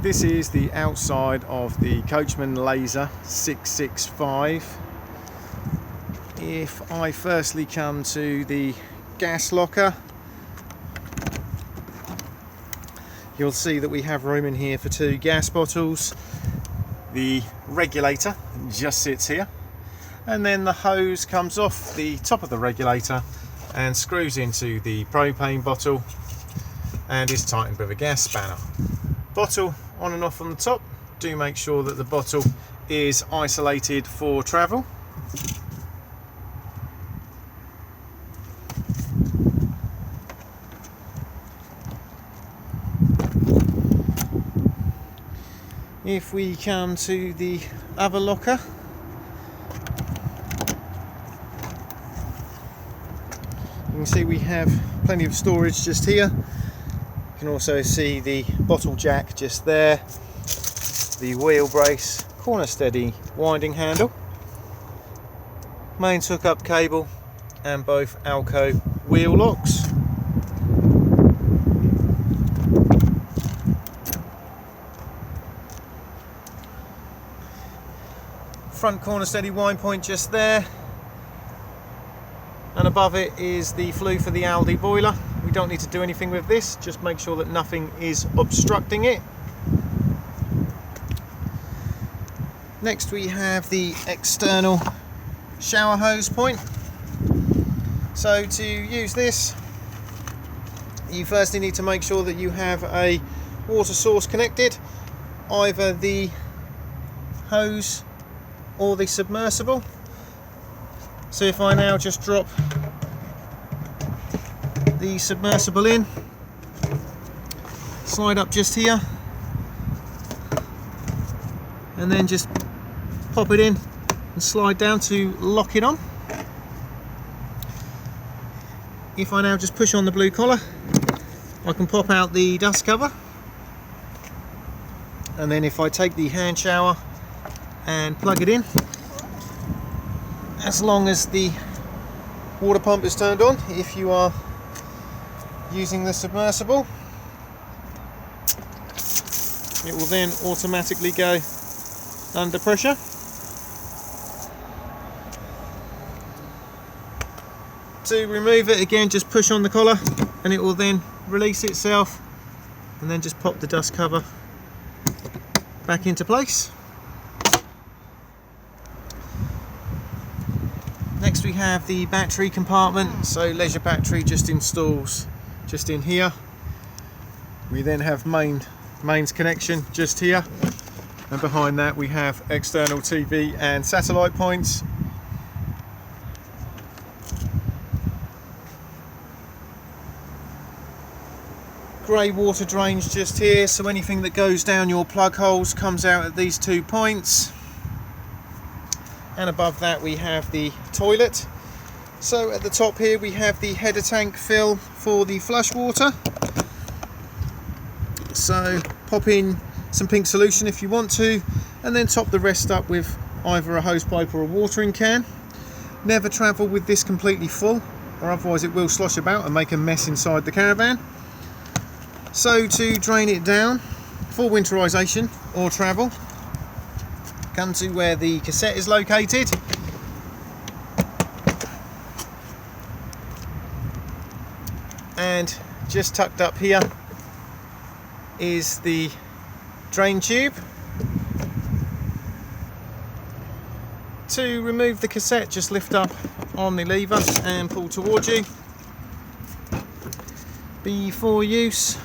This is the outside of the Coachman Laser 665. If I firstly come to the gas locker, you'll see that we have room in here for 2 gas bottles. The regulator just sits here, and then the hose comes off the top of the regulator and screws into the propane bottle and is tightened with a gas spanner. Bottle on and off on the top. Do make sure that the bottle is isolated for travel. If we come to the other locker, you can see we have plenty of storage just here. You can also see the bottle jack just there, the wheel brace, corner steady winding handle, mains hookup cable, and both Alco wheel locks. Front corner steady wind point just there, and above it is the flue for the Aldi boiler. We don't need to do anything with this, just make sure that nothing is obstructing it. Next we have the external shower hose point. So to use this, you firstly need to make sure that you have a water source connected, either the hose or the submersible. So if I now just drop the submersible in, slide up just here, and then just pop it in and slide down to lock it on. If I now just push on the blue collar, I can pop out the dust cover, and then if I take the hand shower and plug it in, as long as the water pump is turned on, if you are using the submersible, it will then automatically go under pressure. To remove it, again just push on the collar and it will then release itself, and then just pop the dust cover back into place. Next we have the battery compartment, so leisure battery just installs just in here. We then have mains connection just here, and behind that we have external TV and satellite points. Grey water drains just here, so anything that goes down your plug holes comes out at these 2 points. And above that we have the toilet. So at the top here we have the header tank fill for the flush water. So pop in some pink solution if you want to, and then top the rest up with either a hose pipe or a watering can. Never travel with this completely full, or otherwise it will slosh about and make a mess inside the caravan. So to drain it down for winterization or travel, come to where the cassette is located, and just tucked up here is the drain tube. To remove the cassette, just lift up on the lever and pull towards you. Before use,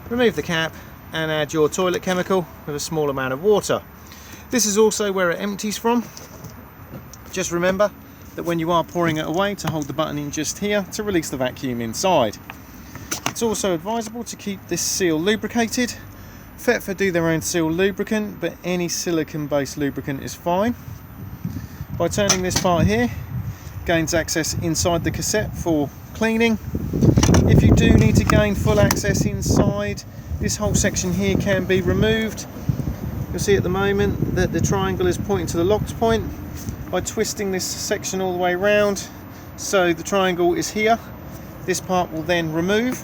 remove the cap and add your toilet chemical with a small amount of water. This is also where it empties from. Just remember that when you are pouring it away, to hold the button in just here to release the vacuum inside. It's also advisable to keep this seal lubricated. Fetford do their own seal lubricant, but any silicone based lubricant is fine. By turning this part here, gains access inside the cassette for cleaning. If you do need to gain full access inside, this whole section here can be removed. You'll see at the moment that the triangle is pointing to the locked point. By twisting this section all the way around, so the triangle is here, this part will then remove.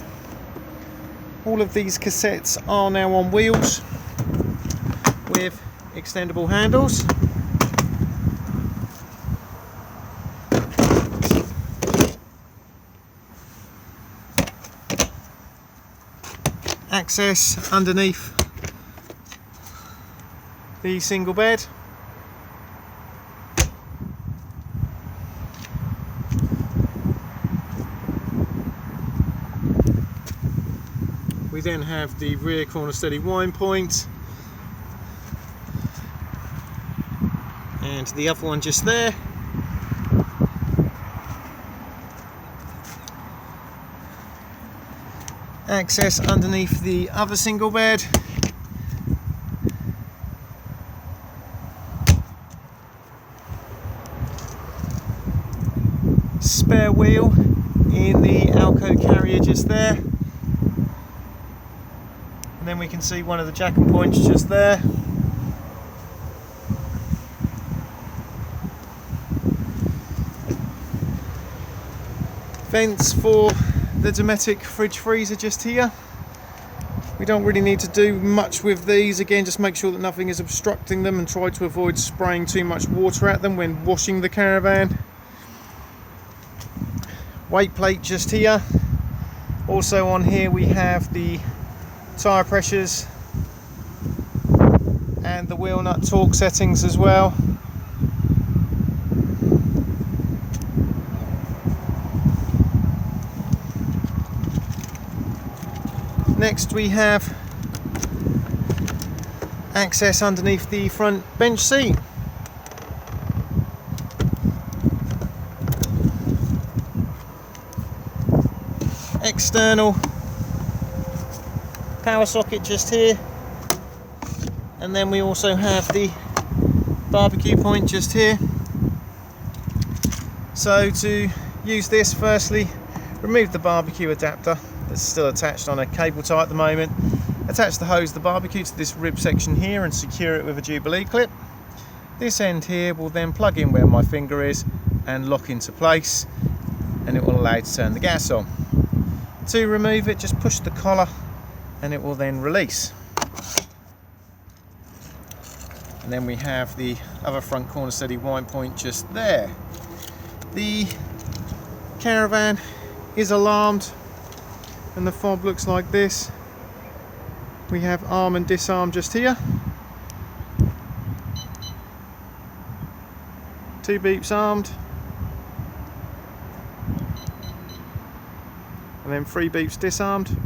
All of these cassettes are now on wheels with extendable handles. Access underneath the single bed. We then have the rear corner steady wind point, and the other one just there. Access underneath the other single bed. Spare wheel in the Alco carrier just there. And then we can see one of the jack and points just there. Vents for the Dometic fridge freezer just here. We don't really need to do much with these. Again, just make sure that nothing is obstructing them and try to avoid spraying too much water at them when washing the caravan. Weight plate just here. Also on here we have the tyre pressures and the wheel nut torque settings as well. Next we have access underneath the front bench seat. External power socket just here, and then we also have the barbecue point just here. So to use this, firstly remove the barbecue adapter that's still attached on a cable tie at the moment. Attach the hose, the barbecue, to this rib section here and secure it with a Jubilee clip. This end here will then plug in where my finger is and lock into place, and it will allow you to turn the gas on. To remove it, just push the collar and it will then release. And then we have the other front corner steady wind point just there. The caravan is alarmed and the fob looks like this. We have arm and disarm just here. 2 beeps armed. And then 3 beeps disarmed.